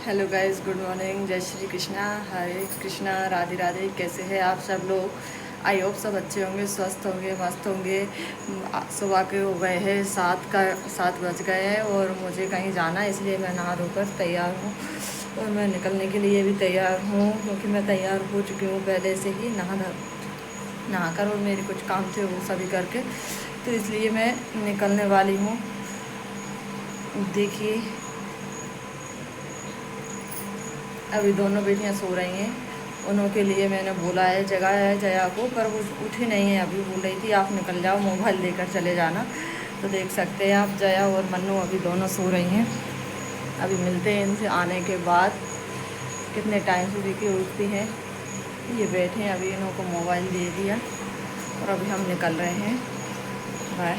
Hello guys, good morning, जय श्री कृष्णा, हरे कृष्णा, राधे राधे। कैसे हैं आप सब लोग? आई होप सब अच्छे होंगे, स्वस्थ होंगे, मस्त होंगे। सुबह के हो गए हैं 7 बज गए हैं और मुझे कहीं जाना है, इसलिए मैं नहा धोकर तैयार हूँ और मैं निकलने के लिए भी तैयार हूँ क्योंकि मैं तैयार हो चुकी हूँ पहले से ही नहाकर, और मेरे कुछ काम थे वो सभी करके, तो इसलिए मैं निकलने वाली हूँ। देखिए, अभी दोनों बेटियां सो रही हैं। उन्हों के लिए मैंने बोला है, जगह है जया को, पर वो उठी नहीं है। अभी बोल रही थी आप निकल जाओ, मोबाइल लेकर चले जाना। तो देख सकते हैं आप, जया और मन्नू अभी दोनों सो रही हैं। अभी मिलते हैं इनसे आने के बाद, कितने टाइम से देखिए उठती हैं। ये बैठे हैं, अभी इन्हों को मोबाइल दे दिया और अभी हम निकल रहे हैं। बाय।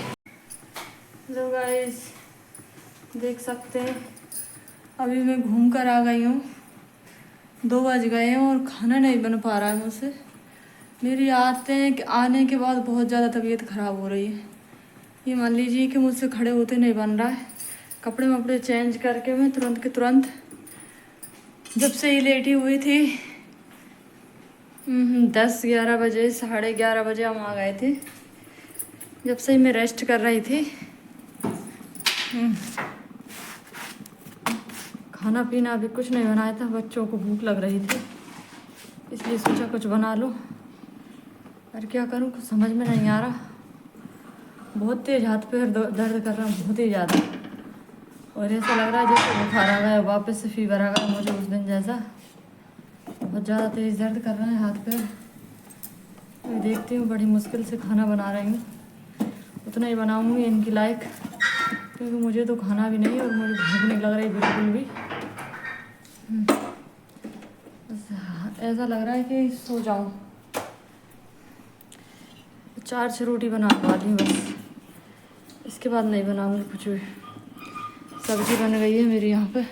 हेलो गाइस, देख सकते हैं अभी मैं घूम कर आ गई हूँ। 2 बज गए हैं और खाना नहीं बन पा रहा है मुझसे। मेरी आदतें आने के बाद बहुत ज़्यादा तबीयत ख़राब हो रही है। ये मान लीजिए कि मुझसे खड़े होते नहीं बन रहा है। कपड़े वपड़े चेंज करके मैं तुरंत के तुरंत, जब से ही लेटी हुई थी 10-11 बजे, 11:30 बजे हम आ गए थे। जब से ही मैं रेस्ट कर रही थी, खाना पीना अभी कुछ नहीं बनाया था। बच्चों को भूख लग रही थी, इसलिए सोचा कुछ बना लो। और क्या करूँ, कुछ समझ में नहीं आ रहा। बहुत तेज़ हाथ पैर दर्द कर रहा है, बहुत ही ज़्यादा। और ऐसा लग रहा है जैसे बुखार आ गया, वापस से फीवर आ गया मुझे उस दिन जैसा। बहुत ज़्यादा तेज़ दर्द कर रहा है हाथ पैर। तो देखती हूँ, बड़ी मुश्किल से खाना बना रही हूँ। उतना ही बनाऊँगी इनकी लायक, क्योंकि मुझे तो खाना भी नहीं और मुझे भूख नहीं लग रही बिल्कुल भी। ऐसा लग रहा है कि सो जाऊँ। 4 रोटी बनाने वाली हूँ बस, इसके बाद नहीं बनाऊँगी कुछ भी। सब्जी बन गई है मेरी, यहाँ पे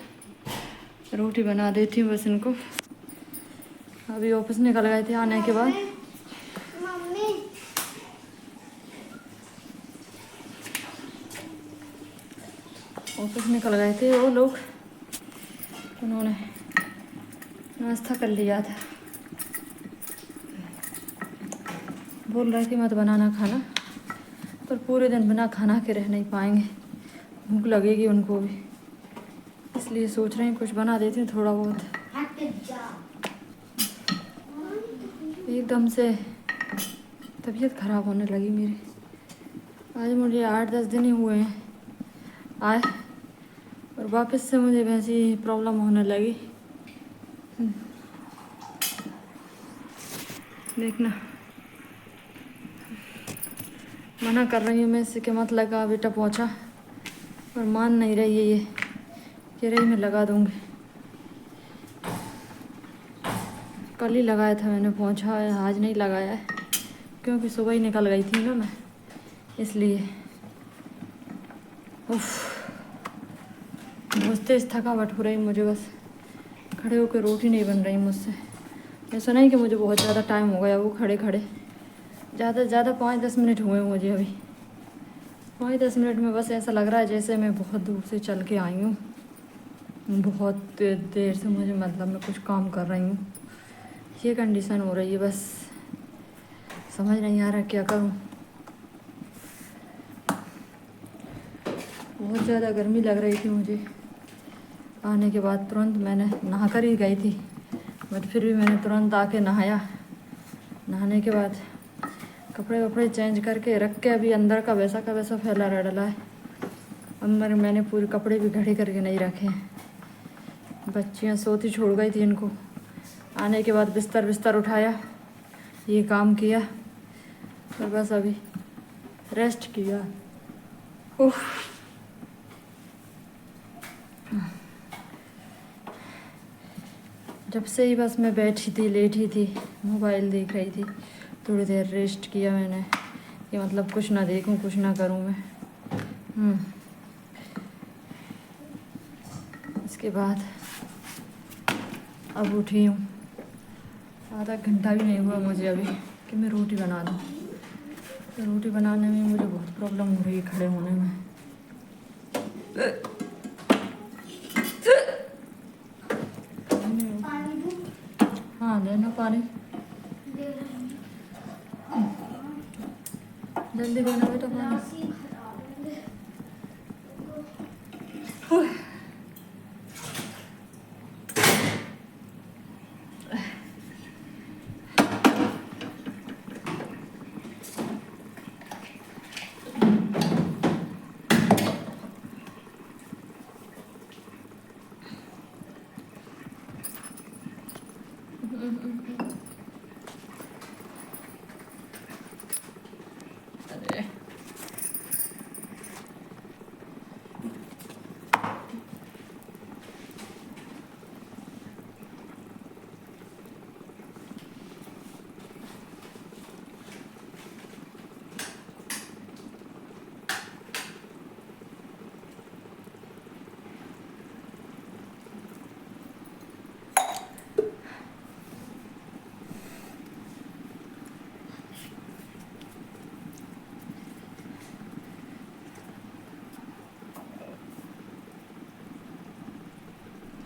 रोटी बना देती हूँ बस इनको। अभी ऑफिस निकल गए थे आने के बाद। ऑफिस निकल गए थे वो लोग, उन्होंने नाश्ता कर लिया था। बोल रहे थे मत बनाना खाना, पर पूरे दिन बिना खाना के रह नहीं पाएंगे, भूख लगेगी उनको भी। इसलिए सोच रहे हैं कुछ बना देती हूँ थोड़ा बहुत। एकदम से तबीयत ख़राब होने लगी मेरी। आज मुझे 8-10 दिन ही हुए हैं आए, और वापस से मुझे वैसी प्रॉब्लम होने लगी। देखना, मना कर रही हूँ मैं इससे कि मत लगा बेटा पोंछा, पर मान नहीं रही है। ये कह रही मैं लगा दूँगी। कल ही लगाया था मैंने पोंछा, आज नहीं लगाया है क्योंकि सुबह ही निकल गई थी ना मैं, इसलिए। बहुत तेज़ थकावट हो रही मुझे, बस खड़े होकर रोटी नहीं बन रही मुझसे। ऐसा नहीं कि मुझे बहुत ज़्यादा टाइम हो गया वो खड़े खड़े, ज़्यादा से ज़्यादा 5-10 मिनट हुए मुझे अभी। 5-10 मिनट में बस ऐसा लग रहा है जैसे मैं बहुत दूर से चल के आई हूँ। बहुत देर से मुझे, मतलब मैं कुछ काम कर रही हूँ, ये कंडीशन हो रही है। बस समझ नहीं आ रहा क्या करूँ। बहुत ज़्यादा गर्मी लग रही थी मुझे। आने के बाद तुरंत मैंने नहा कर ही गई थी, बट फिर भी मैंने तुरंत आके नहाया। नहाने के बाद कपड़े वपड़े चेंज करके रख के अभी अंदर का वैसा फैला डला है। अंदर मैंने पूरे कपड़े भी घड़े करके नहीं रखे हैं। बच्चियाँ सोती छोड़ गई थी इनको। आने के बाद बिस्तर उठाया, ये काम किया और बस अभी रेस्ट किया। उफ, जब से ही बस मैं बैठी थी, लेटी थी, मोबाइल देख रही थी। थोड़ी देर रेस्ट किया मैंने, कि मतलब कुछ ना देखूं, कुछ ना करूं मैं। इसके बाद अब उठी हूँ। आधा घंटा भी नहीं हुआ मुझे अभी कि मैं रोटी बना दूँ। तो रोटी बनाने में मुझे बहुत प्रॉब्लम हो रही है, खड़े होने में। पानी, जल्दी देना बेटा पानी।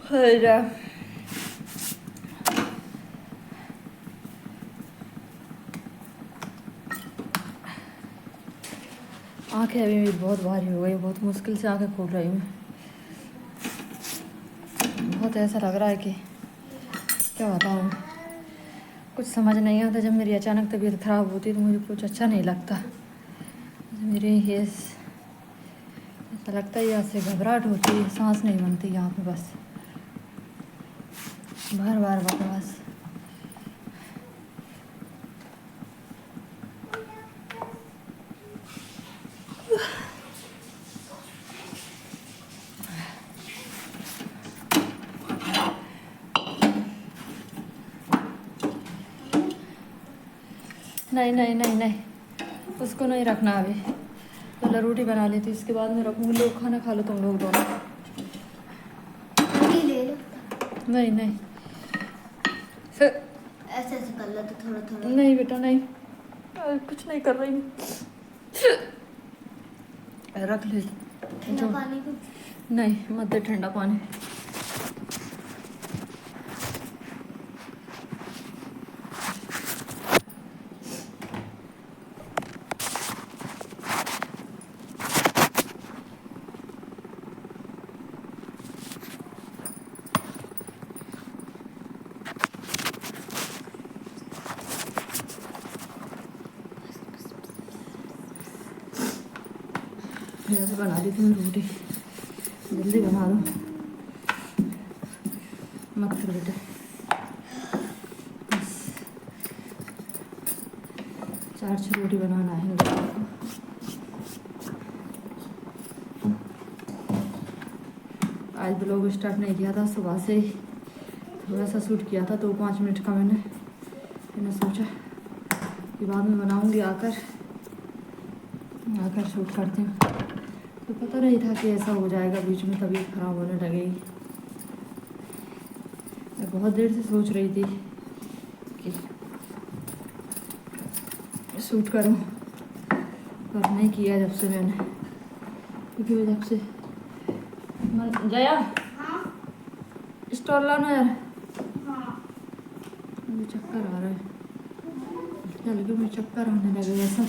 अरे आंखें अभी मेरी बहुत भारी हो गई, बहुत मुश्किल से आंखें खोल रही हूँ। बहुत ऐसा लग रहा है कि क्या बताऊँ, कुछ समझ नहीं आता। जब मेरी अचानक तबीयत ख़राब होती है तो मुझे कुछ अच्छा नहीं लगता। मेरे ये ऐसा लगता है, यहाँ से घबराहट होती है, सांस नहीं बनती यहाँ पे, बस बार बार बकवास। नहीं नहीं नहीं नहीं, उसको नहीं रखना अभी। पहले रोटी बना लेती, उसके बाद में रखूँगी। लोग खाना खा लो तुम लोग दोनों। ले लो। नहीं नहीं, फिर ऐसे ऐसे कर लो तो थोड़ा थोड़ा। नहीं बेटा नहीं, कुछ नहीं कर रही हूँ। रख ले ठंडा पानी को। नहीं मत दे ठंडा पानी। ऐसे बना ली तुम रोटी, जल्दी बना दो, मत कर बेटा। बस 4-6 रोटी बनाना है मेरे को। आज ब्लॉग स्टार्ट नहीं किया था, सुबह से ही थोड़ा सा शूट किया था, तो 5 मिनट का मैंने सोचा कि बाद में बनाऊंगी, आकर शूट करती हूँ। तो पता नहीं था कि ऐसा हो जाएगा, बीच में तबीयत ख़राब होने लगेगी। मैं बहुत देर से सोच रही थी कि शूट करूं, पर नहीं किया जब से मैंने, क्योंकि मैं जब से जया स्टॉल लाना यार। मुझे चक्कर आ रहा है, चल के मुझे चक्कर आने लगे ऐसा।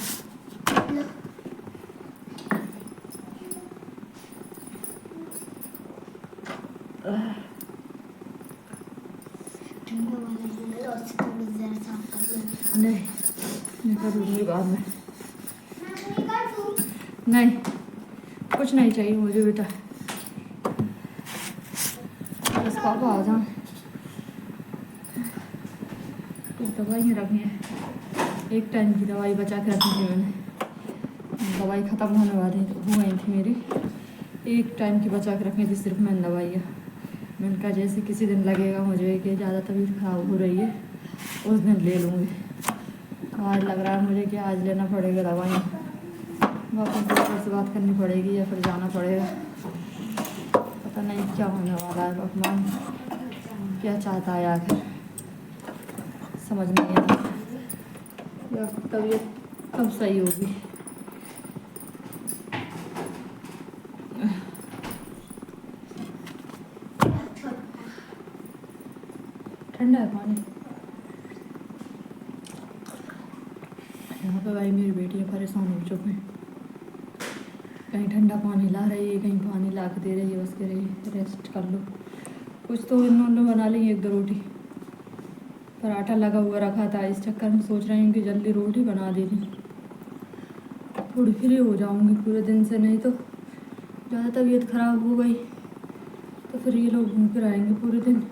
नहीं मैं कर लूँगी बाद में। नहीं कुछ नहीं चाहिए मुझे बेटा, बस पापा आ जाओ। कुछ दवाइयाँ रखनी है, एक टाइम की दवाई बचा के रखी थी मैंने। दवाई ख़त्म होने वाली हो गई थी मेरी, एक टाइम की बचा के रखनी थी सिर्फ मैंने दवाइयाँ। मैंने कहा जैसे किसी दिन लगेगा मुझे कि ज़्यादा तबीयत ख़राब हो रही है, उस दिन ले लूँगी। आज लग रहा है मुझे कि आज लेना पड़ेगा दवाइयाँ, वापस डॉक्टर से बात करनी पड़ेगी या फिर जाना पड़ेगा। पता नहीं क्या होने वाला है, भगवान क्या चाहता है आखिर, समझ नहीं आता। या तबीयत कब सही होगी। ठंडा है पानी। यहाँ पे भाई मेरी बेटियाँ परेशान हो चुकी हैं, कहीं ठंडा पानी ला रही है, कहीं पानी ला के दे रही है, बस कह रही है रेस्ट कर लो। कुछ तो इन्होंने बना ली 1-2 रोटी, पराठा लगा हुआ रखा था, इस चक्कर में सोच रही हूँ कि जल्दी रोटी बना दे दी, थोड़ी फ्री हो जाऊँगी पूरे दिन से। नहीं तो ज़्यादा तबीयत ख़राब हो गई तो फिर ये लोग घूम फिर आएंगे पूरे दिन।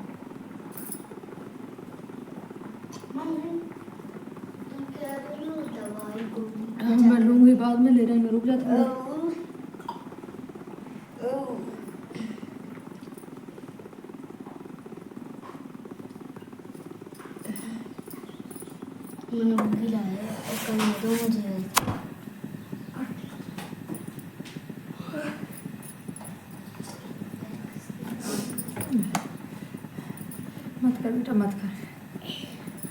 मैं लूँगी बाद में, ले रहेंगे, रुक जाते हैं। मैंने भी लाया और कल दो मुझे मत कर बेटा, मत कर,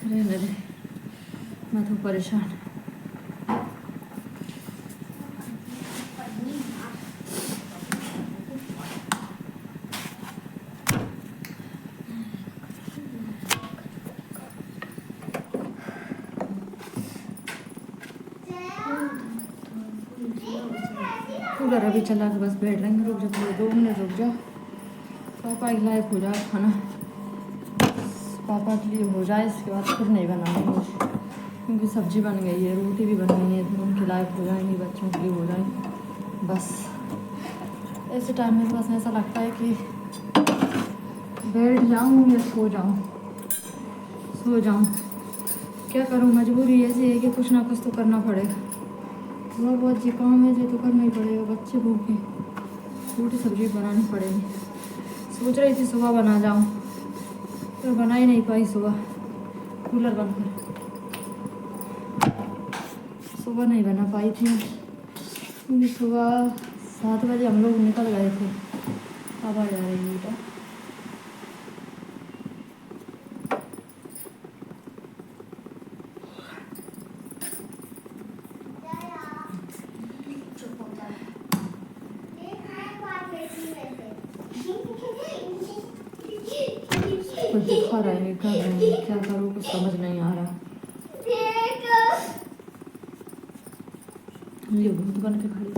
रहने दे, मैं तो परेशान। कूलर अभी चला के बस बैठ रहेंगे, रुक जाओ 2 मिनट रुक जाओ, पापा की लाइफ हो जाए खाना, पापा के लिए हो जाए, इसके बाद फिर नहीं बनाऊंगी मुझे, क्योंकि सब्जी बन गई है, रोटी भी बन गई है, तो उनकी लाइफ हो जाएंगी, बच्चों के लिए हो जाएंगी। बस ऐसे टाइम में बस ऐसा लगता है कि बैठ जाऊँ या सो जाऊँ, क्या करूँ, मजबूरी ऐसी है कि कुछ ना कुछ तो करना पड़ेगा। थोड़ा बहुत ये काम है जो तो करना ही पड़ेगा, बच्चे भूखे, रोटी सब्जी बनानी पड़ेगी। सोच रही थी सुबह बना जाऊँ, पर बना ही नहीं पाई सुबह, कूलर बंद कर, सुबह नहीं बना पाई थी क्योंकि सुबह 7 बजे हम लोग निकल गए थे। अब आ जा रही है बेटा, कुछ दिखा रहा है, कर रहे हैं, क्या करूँ कुछ समझ नहीं आ रहा। ये भूत बन के खड़ी,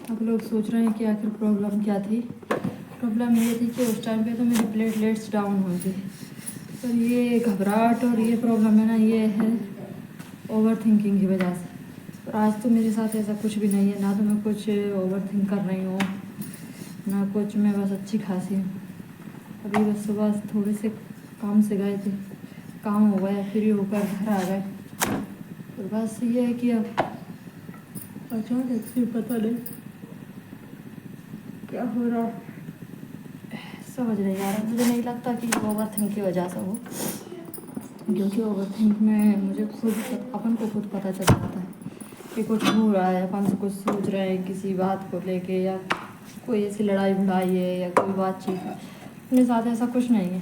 आप लोग सोच रहे हैं कि आखिर प्रॉब्लम क्या थी। प्रॉब्लम ये थी कि उस टाइम पे तो मेरी प्लेटलेट्स डाउन हुई थी, पर ये घबराहट और ये प्रॉब्लम है ना, ये है ओवर थिंकिंग की वजह से। और आज तो मेरे साथ ऐसा कुछ भी नहीं है, ना तो मैं कुछ ओवर थिंक कर रही हूँ ना कुछ, मैं बस अच्छी खासी हूँ। अभी बस सुबह थोड़े से काम से गए थे, काम हो गया, फ्री होकर घर आ गए, तो बस ये है कि अब अचानक से पता नहीं क्या हो रहा है, समझ नहीं आ रहा। मुझे नहीं लगता कि ओवर थिंक की वजह से हो, क्योंकि ओवर थिंक में मुझे अपन को खुद पता चल जाता है कि कुछ हो रहा है, अपन से कुछ सोच रहे हैं किसी बात को लेके, या कोई ऐसी लड़ाई भड़ाई है या कोई बातचीत है। मेरे साथ ऐसा कुछ नहीं है,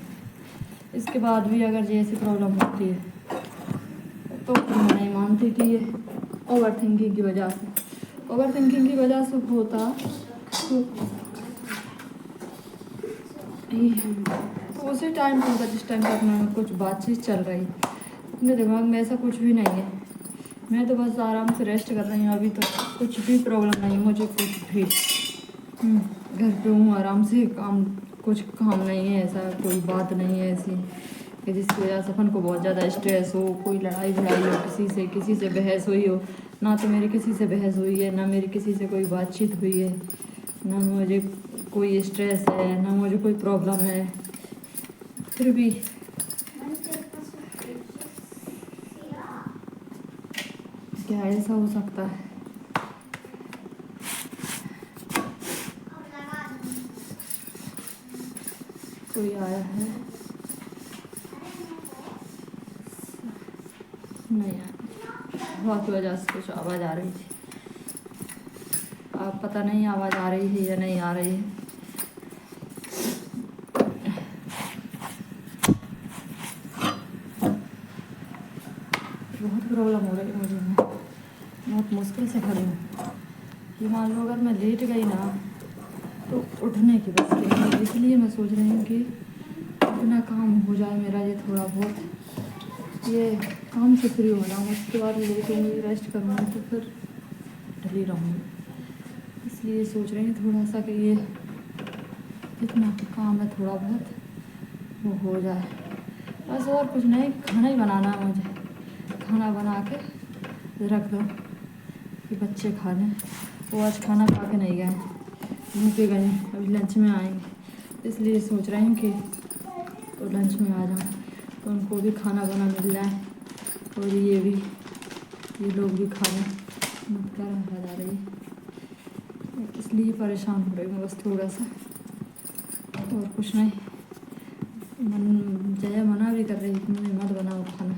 इसके बाद भी अगर ये ऐसी प्रॉब्लम होती है तो मैं नहीं मानती कि ये ओवर थिंकिंग की वजह से, ओवर थिंकिंग की वजह से होता तो उसी टाइम पर जिस टाइम पर अपने कुछ बातचीत चल रही, अपने दिमाग में ऐसा कुछ भी नहीं है। मैं तो बस आराम से रेस्ट कर रही हूँ, अभी तो कुछ भी प्रॉब्लम नहीं मुझे, कुछ भी घर पे हूँ आराम से, कुछ काम नहीं है, ऐसा कोई बात नहीं है ऐसी कि जिसकी वजह से अपन को बहुत ज़्यादा स्ट्रेस हो, कोई लड़ाई झड़ाई हो, किसी से बहस हुई हो। ना तो मेरी किसी से बहस हुई है, ना मेरी किसी से कोई बातचीत हुई है, ना मुझे कोई स्ट्रेस है, ना मुझे कोई प्रॉब्लम है। फिर भी क्या ऐसा हो सकता है? कोई आया है? नहीं आया, हवा की वजह से कुछ आवाज़ आ रही थी, अब पता नहीं आवाज़ आ रही है या नहीं आ रही है। बहुत प्रॉब्लम हो रही है मुझे, मैं बहुत मुश्किल से खड़ी हूँ। ये मान लो अगर मैं लेट गई ना तो उठने की बस की नहीं, इसलिए मैं सोच रही हूँ कि अपना काम हो जाए मेरा ये थोड़ा बहुत, ये काम से फ्री हो जाऊँ, उसके बाद लेटूँगी रेस्ट करूँगी तो फिर ढली रहूँगी। इसलिए सोच रही हूँ थोड़ा सा कि ये जितना काम है थोड़ा बहुत वो हो जाए, बस और कुछ नहीं। खाना ही बनाना है मुझे, खाना बना के रख दो कि बच्चे खा लें। वो आज खाना खा के नहीं गए, मुँह पे गए, अभी लंच में आएंगे, इसलिए सोच रही हूँ कि तो लंच में आ जाऊँ तो उनको भी खाना बना मिल जाए और ये लोग भी खा लें। मक्का रहा जा रही है, इसलिए परेशान हो रही हूँ बस थोड़ा सा, और कुछ नहीं। जया मना भी कर रही थी मुझे मत बनाओ खाना,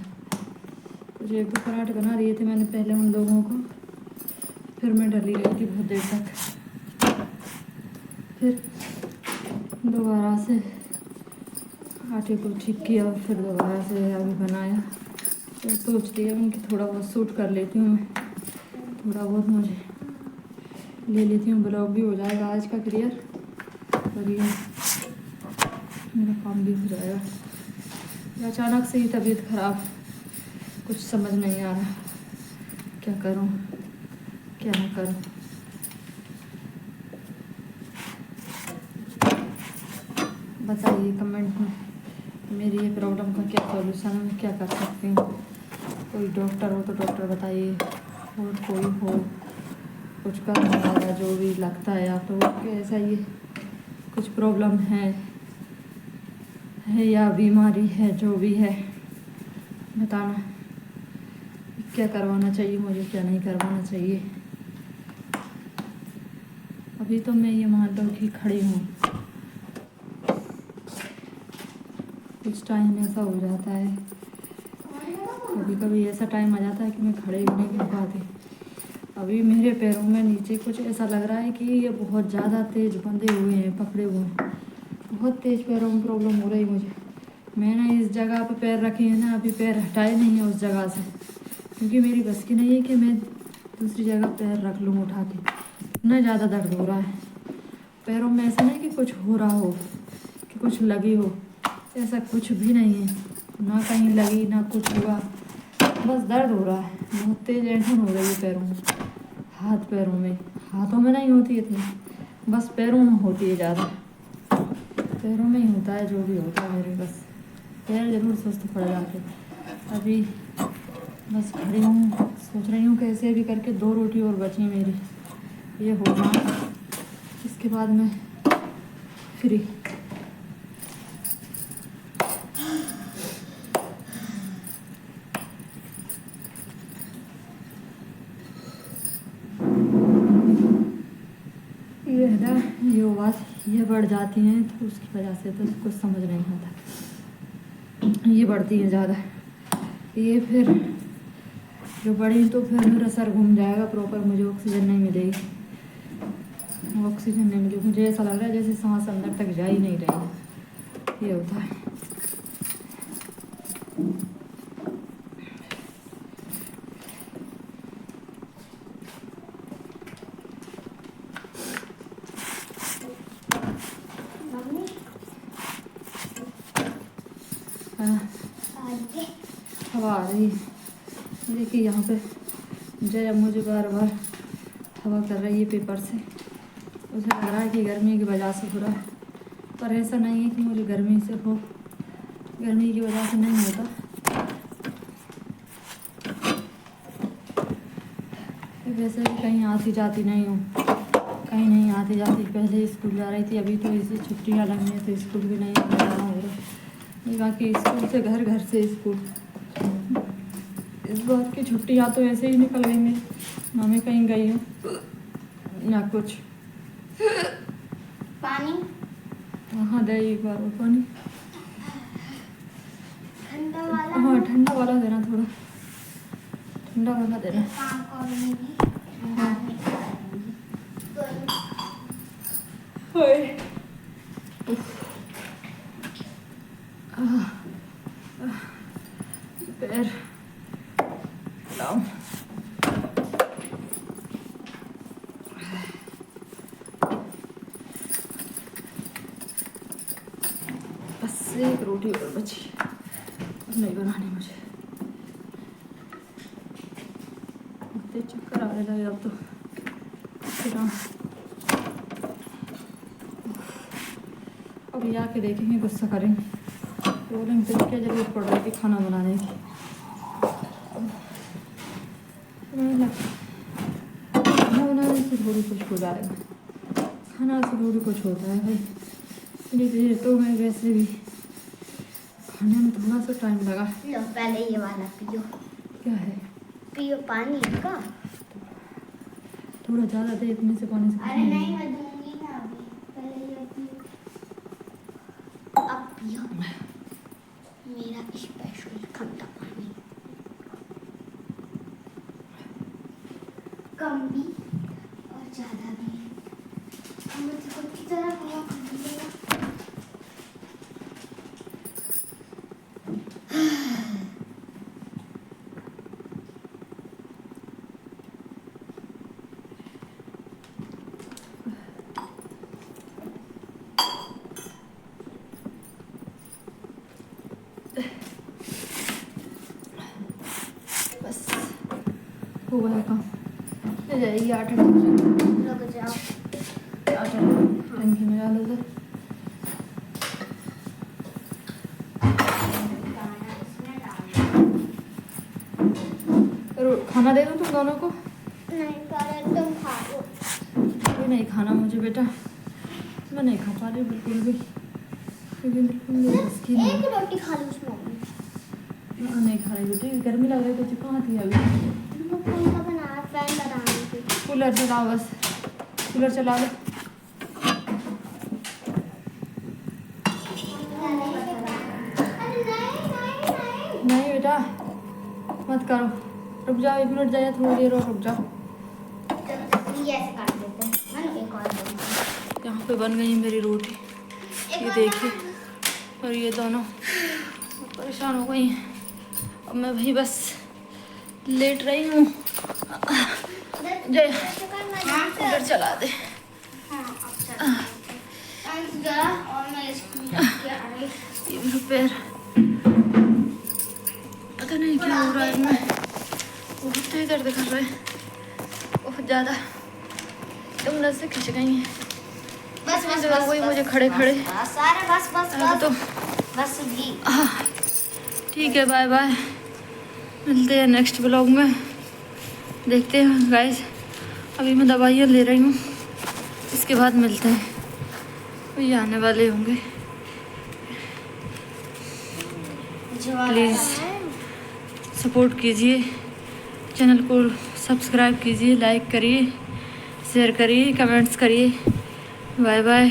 कुछ एक दो पराठे बना दिए थे मैंने पहले उन लोगों को, फिर मैं डली रही थी बहुत देर तक, फिर दोबारा से आटे को ठीक किया और फिर दोबारा से अभी बनाया। तो सोचती है उनकी थोड़ा बहुत शूट कर लेती हूँ मैं, थोड़ा बहुत मुझे ले लेती हूँ, ब्लॉग भी हो जाएगा आज का क्लियर और ये मेरा काम भी हो जाएगा। अचानक से ही तबीयत ख़राब, कुछ समझ नहीं आ रहा क्या करूँ क्या ना करूँ। बताइए कमेंट में मेरी ये प्रॉब्लम का क्या सॉल्यूशन है, मैं क्या कर सकती हूँ। कोई डॉक्टर हो तो डॉक्टर बताइए, और कोई हो कुछ करने वाला जो भी लगता है, आप लोगों को ऐसा ये कुछ प्रॉब्लम है या बीमारी है, जो भी है बताना, क्या करवाना चाहिए मुझे, क्या नहीं करवाना चाहिए। अभी तो मैं ये मान लो कि खड़ी हूँ, कुछ टाइम ऐसा हो जाता है, कभी कभी ऐसा टाइम आ जाता है कि मैं खड़े भी नहीं कर पाती। अभी मेरे पैरों में नीचे कुछ ऐसा लग रहा है कि ये बहुत ज़्यादा तेज़ बंधे हुए हैं, पकड़े हुए हैं, बहुत तेज़ पैरों में प्रॉब्लम हो रही मुझे। मैंने इस जगह पे पैर रखे हैं ना, अभी पैर हटाए नहीं है उस जगह से, क्योंकि मेरी बस की नहीं है कि मैं दूसरी जगह पैर रख लूँ उठा के, इतना ज़्यादा दर्द हो रहा है पैरों में। ऐसा नहीं कि कुछ हो रहा हो कि कुछ लगी हो, ऐसा कुछ भी नहीं है, ना कहीं लगी ना कुछ हुआ, बस दर्द हो रहा है, बहुत तेज ऐंठन हो रही है पैरों में, हाथ पैरों में, हाथों में नहीं होती इतनी, बस पैरों में होती है ज़्यादा, पैरों में ही होता है जो भी होता है मेरे, बस पैर ज़रूर सुस्त पड़ जाते। अभी बस खड़ी हूँ, सोच रही हूँ कैसे भी करके 2 रोटी और बची मेरी, ये हो जाए इसके बाद मैं फ्री। ये है ना, ये आवाज़ ये बढ़ जाती हैं तो उसकी वजह से तो कुछ समझ नहीं आता, ये बढ़ती है ज़्यादा, ये फिर जो बढ़ी तो फिर मेरा सर घूम जाएगा प्रॉपर, मुझे ऑक्सीजन नहीं मिलेगी, ऑक्सीजन नहीं मिलेगी, मुझे ऐसा लग रहा है जैसे सांस अंदर तक जा ही नहीं रही, ये होता है। हवा आ रही है, देखिए यहाँ पे जया मुझे बार बार हवा कर रही है पेपर से, उसे लग रहा है कि गर्मी की वजह से हो रहा है, पर ऐसा नहीं है कि मुझे गर्मी से हो, गर्मी की वजह से नहीं होता। वैसे भी कहीं आती जाती नहीं हूँ, कहीं नहीं आती जाती, पहले स्कूल जा रही थी, अभी तो इसे छुट्टियाँ लगी हैं तो स्कूल भी नहीं जाना हो रहा, बाकी स्कूल से घर, घर से स्कूल। इस बार की छुट्टियाँ तो ऐसे ही निकल गई मेरी, ना मैं कहीं गई हूँ ना कुछ। पानी हाँ दे एक बार वो पानी, ठंडा वाला, हाँ ठंडा वाला देना, थोड़ा ठंडा वाला देना। हाँ पैर लाओ, रोटी और बची, नहीं बनानी मुझे। इतने चक्कर आने लगे अब तो। फिर अब आके देखेंगे, गुस्सा करेंगे, बोलेंगे तो क्या जरूरत पड़ रही थी खाना बनाने की। खाना बनाने से थोड़ी कुछ हो जाएगा, खाना से थोड़ी कुछ होता है भाई। इतनी देर तो मैं वैसे भी खाने में थोड़ा सा टाइम लगा। लो पहले ये वाला पियो। क्या है? पियो पानी का। थोड़ा ज़्यादा दे, इतने से पानी से। अरे नहीं मैं दूंगी ना अभी, पहले ये पियो। अब पियो मेरा स्पेशल ठंडा पानी, कम भी और ज़्यादा भी। अब मुझे खुद की तरह पियो खाना। बस हो गया काम। ले जाएगी आटा टंकी रुक जाओ, आटा टंकी में डालो उधर। दाना इसमें डालना। खाना दे दो तुम दोनों को। नहीं पहले तुम खा लो। कोई नहीं खाना मुझे बेटा, मैं नहीं खा पा रही बिल्कुल भी, क्योंकि बिल्कुल मेरी बस की नहीं। एक रोटी खा लो उसमें। नहीं खा रही बेटी, गर्मी लग रही तो कहाँ थी अभी। पंखा बना, फैन लगाने की। कूलर चलाओ, बस कूलर चला लो। नहीं बेटा मत करो, रुक जाओ 1 मिनट, जाइए थोड़ी देर और रुक जाओ। ये ऐसे काट देते हैं, मैंने एक और दूंगी। यहाँ पे बन गई मेरी रोटी, ये देखिए, और ये दोनों परेशान हो गई हैं। अब मैं भाई बस लेट रही हूँ। जय उधर चला दे। और मैं ये मेरा पैर पता नहीं क्या हो रहा है इसमें, बहुत तेज दर्द कर रहा है, बहुत ज़्यादा, एकदम नस से खिंच गई हैं। बस बस हो गई मुझे खड़े खड़े। सारे बस बस अब तो बस जी। ठीक है, बाय बाय, मिलते हैं नेक्स्ट ब्लॉग में। देखते हैं गाइस, अभी मैं दवाइयाँ ले रही हूँ, इसके बाद मिलते हैं। वही आने वाले होंगे। प्लीज़ सपोर्ट कीजिए, चैनल को सब्सक्राइब कीजिए, लाइक करिए, शेयर करिए, कमेंट्स करिए। Bye bye,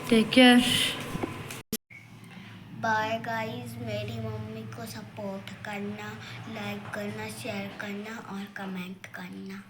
take care. Bye guys, मेरी मम्मी को सपोर्ट करना, लाइक करना, शेयर करना और कमेंट करना।